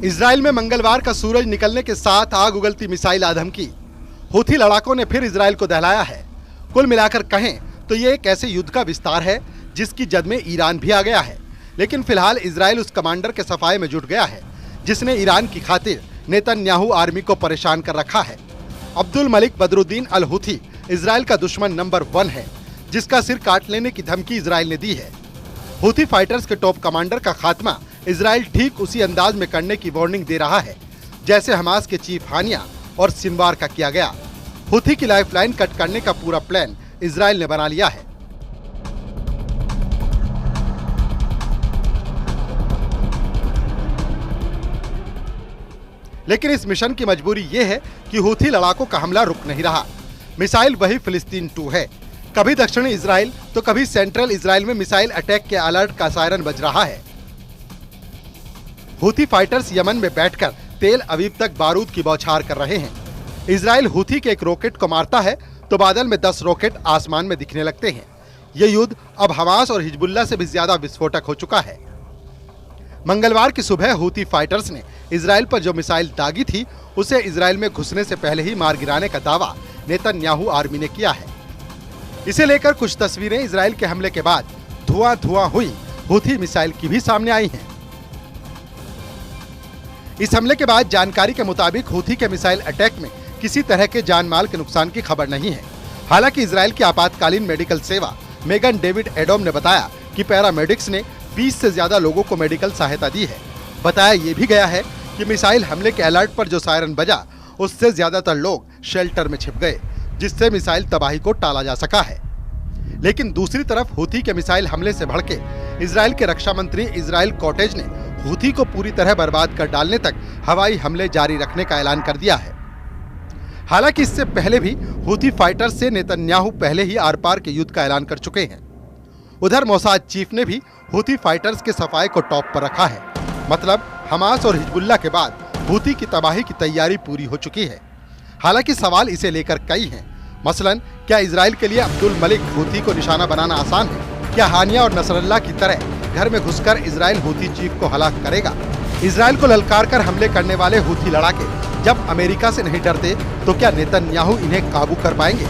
Israel में मंगलवार का सूरज निकलने के साथ आग उगलती मिसाइल आधम की। हूथी लड़ाकों ने फिर इजराइल को दहलाया है। कुल मिलाकर कहें तो ये एक ऐसे युद्ध का विस्तार है जिसकी जद में ईरान भी आ गया है। लेकिन फिलहाल इजराइल उस कमांडर के सफाए में जुट गया है जिसने ईरान की खातिर नेतन्याहू आर्मी को परेशान कर रखा है। अब्दुल मलिक बदरुद्दीन अल हूथी इजराइल का दुश्मन नंबर 1 है, जिसका सिर काट लेने की धमकी इजराइल ने दी है। हूथी फाइटर्स के टॉप कमांडर का खात्मा इजराइल ठीक उसी अंदाज में करने की वार्निंग दे रहा है जैसे हमास के चीफ हानिया और सिनवार का किया गया। हूथी की लाइफलाइन कट करने का पूरा प्लान इजराइल ने बना लिया है। लेकिन इस मिशन की मजबूरी ये है कि हूथी लड़ाकों का हमला रुक नहीं रहा। मिसाइल वही फिलिस्तीन 2 है। कभी दक्षिणी इजराइल तो कभी सेंट्रल इजराइल में मिसाइल अटैक के अलर्ट का सायरन बज रहा है। हूथी फाइटर्स यमन में बैठकर तेल अवीव तक बारूद की बौछार कर रहे हैं। इजराइल हूथी के एक रॉकेट को मारता है तो बादल में 10 रॉकेट आसमान में दिखने लगते हैं। ये युद्ध अब हमास और हिजबुल्लाह से भी ज्यादा विस्फोटक हो चुका है। मंगलवार की सुबह हूथी फाइटर्स ने इजराइल पर जो मिसाइल दागी थी उसे इजराइल में घुसने से पहले ही मार गिराने का दावा नेतन्याहू आर्मी ने किया है। इसे लेकर कुछ तस्वीरें इजराइल के हमले के बाद धुआं हुई हूथी मिसाइल की भी सामने आई हैं। इस हमले के बाद जानकारी के मुताबिक हूथी के मिसाइल अटैक में किसी तरह के जान माल के नुकसान की खबर नहीं है। हालांकि इजराइल की आपातकालीन मेडिकल सेवा मेगन डेविड एडोम ने बताया कि पैरामेडिक्स ने 20 से ज्यादा लोगों को मेडिकल सहायता दी है। बताया ये भी गया है कि मिसाइल हमले के अलर्ट पर जो सायरन बजा उससे ज्यादातर लोग शेल्टर में छिप गए, जिससे मिसाइल तबाही को टाला जा सका है। लेकिन दूसरी तरफ हूथी के मिसाइल हमले से भड़के इजराइल के रक्षा मंत्री इजराइल कॉटेज ने हूथी को पूरी तरह बर्बाद कर डालने तक हवाई हमले जारी रखने का ऐलान कर दिया है। हालांकि इससे पहले भी हूथी फाइटर्स से नेतन्याहू पहले ही आर पार के युद्ध का ऐलान कर चुके हैं। उधर मोसाद चीफ ने भी हूथी फाइटर्स के सफाए को टॉप पर रखा है। मतलब हमास और हिजबुल्लाह के बाद हूथी की तबाही की तैयारी पूरी हो चुकी है। हालांकि सवाल इसे लेकर कई हैं। मसलन, क्या इजराइल के लिए अब्दुल मलिक हूथी को निशाना बनाना आसान है? क्या हानिया और नसरल्लाह की तरह घर में घुसकर इजराइल हूथी चीफ को हलाक करेगा? इजराइल को ललकार कर हमले करने वाले हूथी लड़ाके जब अमेरिका से नहीं डरते तो क्या नेतन्याहू इन्हें काबू कर पाएंगे?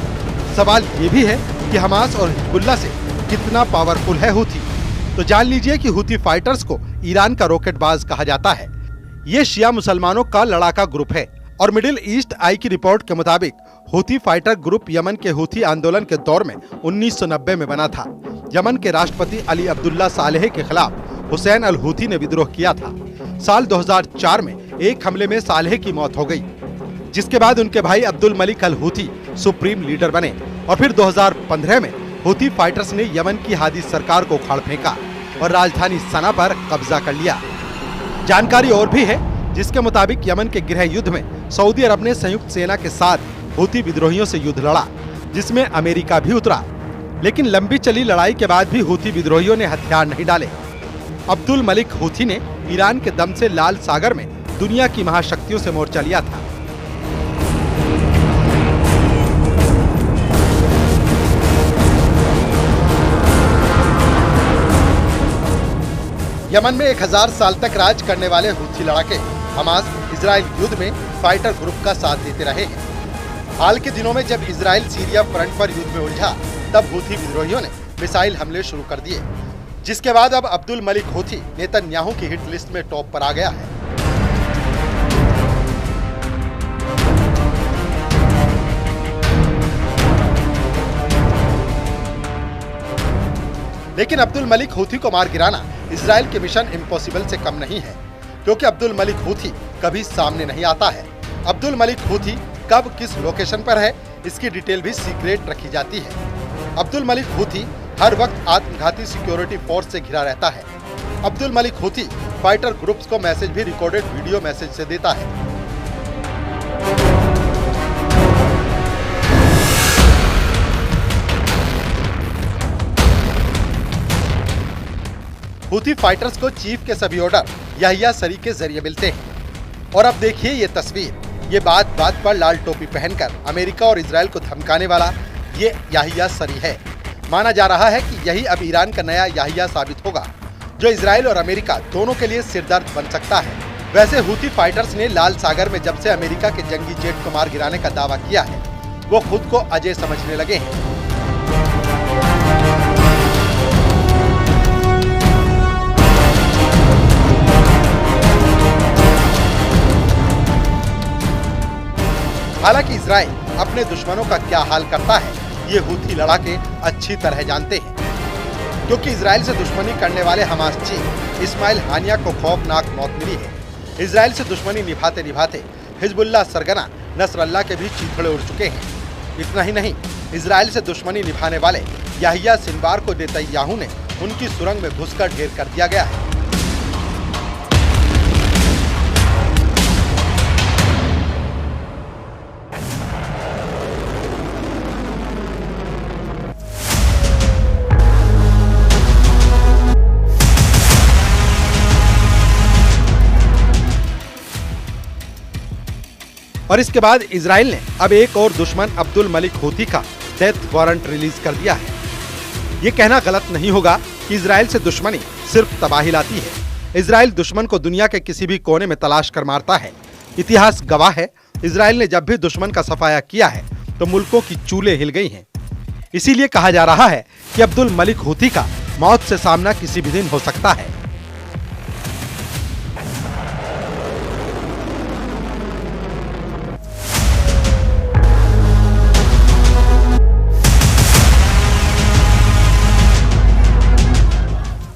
सवाल ये भी है कि हमास और हिजबुल्लाह से कितना पावरफुल है हूथी। तो जान लीजिए कि हूथी फाइटर्स को ईरान का रॉकेटबाज कहा जाता है। ये शिया मुसलमानों का लड़ाका ग्रुप है और मिडिल ईस्ट आई की रिपोर्ट के मुताबिक हूथी फाइटर ग्रुप यमन के हूथी आंदोलन के दौर में 1990 में बना था। यमन के राष्ट्रपति अली अब्दुल्ला सालेह के खिलाफ हुसैन अल हूथी ने विद्रोह किया था। साल 2004 में एक हमले में सालेह की मौत हो गई, जिसके बाद उनके भाई अब्दुल मलिक अल हूथी सुप्रीम लीडर बने और फिर 2015 में हूथी फाइटर्स ने यमन की हादी सरकार को उखाड़ फेंका और राजधानी सना पर कब्जा कर लिया। जानकारी और भी है जिसके मुताबिक यमन के गृह युद्ध में सऊदी अरब ने संयुक्त सेना के साथ हूथी विद्रोहियों से युद्ध लड़ा, जिसमें अमेरिका भी उतरा। लेकिन लंबी चली लड़ाई के बाद भी हूथी विद्रोहियों ने हथियार नहीं डाले। अब्दुल मलिक हूथी ने ईरान के दम से लाल सागर में दुनिया की महाशक्तियों से मोर्चा लिया था। यमन में 1000 साल तक राज करने वाले हूथी लड़ाके हमास इजराइल युद्ध में फाइटर ग्रुप का साथ देते रहे हैं। हाल के दिनों में जब इजराइल सीरिया फ्रंट पर युद्ध में उलझा तब हूथी विद्रोहियों ने मिसाइल हमले शुरू कर दिए, जिसके बाद अब अब्दुल मलिक हूथी नेतन्याहू की हिट लिस्ट में टॉप पर आ गया है। लेकिन अब्दुल मलिक हूथी को मार गिराना इजराइल के मिशन इम्पॉसिबल से कम नहीं है, क्योंकि अब्दुल मलिक हूथी कभी सामने नहीं आता है। अब्दुल मलिक हूथी कब किस लोकेशन पर है इसकी डिटेल भी सीक्रेट रखी जाती है। अब्दुल मलिक हूथी हर वक्त आत्मघाती सिक्योरिटी फोर्स से घिरा रहता है। Abdul Malik Houthi fighter groups को मैसेज भी रिकॉर्डेड वीडियो मैसेज से देता है। हूथी फाइटर्स को चीफ के सभी ऑर्डर याहिया सरी के जरिए मिलते हैं। और अब देखिए ये तस्वीर। ये बात बात पर लाल टोपी पहनकर अमेरिका और इजराइल को धमकाने वाला ये याहिया सरी है। माना जा रहा है कि यही अब ईरान का नया याहिया साबित होगा, जो इजराइल और अमेरिका दोनों के लिए सिरदर्द बन सकता है। वैसे हूथी फाइटर्स ने लाल सागर में जब से अमेरिका के जंगी जेट को मार गिराने का दावा किया है, वो खुद को अजय समझने लगे हैं। हालांकि इजराइल अपने दुश्मनों का क्या हाल करता है, ये हूथी लड़ाके अच्छी तरह जानते हैं, क्योंकि इजराइल से दुश्मनी करने वाले हमास चीफ इस्माइल हानिया को खौफनाक मौत मिली है। इजराइल से दुश्मनी निभाते निभाते हिजबुल्लाह सरगना नसरल्लाह के भी चीथड़े उड़ चुके हैं। इतना ही नहीं, इजराइल से दुश्मनी निभाने वाले याहिया सिनवार को नेतन्याहू ने उनकी सुरंग में घुसकर ढेर कर दिया गया है। और इसके बाद इजराइल ने अब एक और दुश्मन अब्दुल मलिक हूथी का डेथ वारंट रिलीज कर दिया है। ये कहना गलत नहीं होगा कि इजराइल से दुश्मनी सिर्फ तबाही लाती है। इजराइल दुश्मन को दुनिया के किसी भी कोने में तलाश कर मारता है। इतिहास गवाह है, इजराइल ने जब भी दुश्मन का सफाया किया है तो मुल्कों की चूलें हिल गई हैं। इसीलिए कहा जा रहा है कि अब्दुल मलिक हूथी का मौत से सामना किसी भी दिन हो सकता है।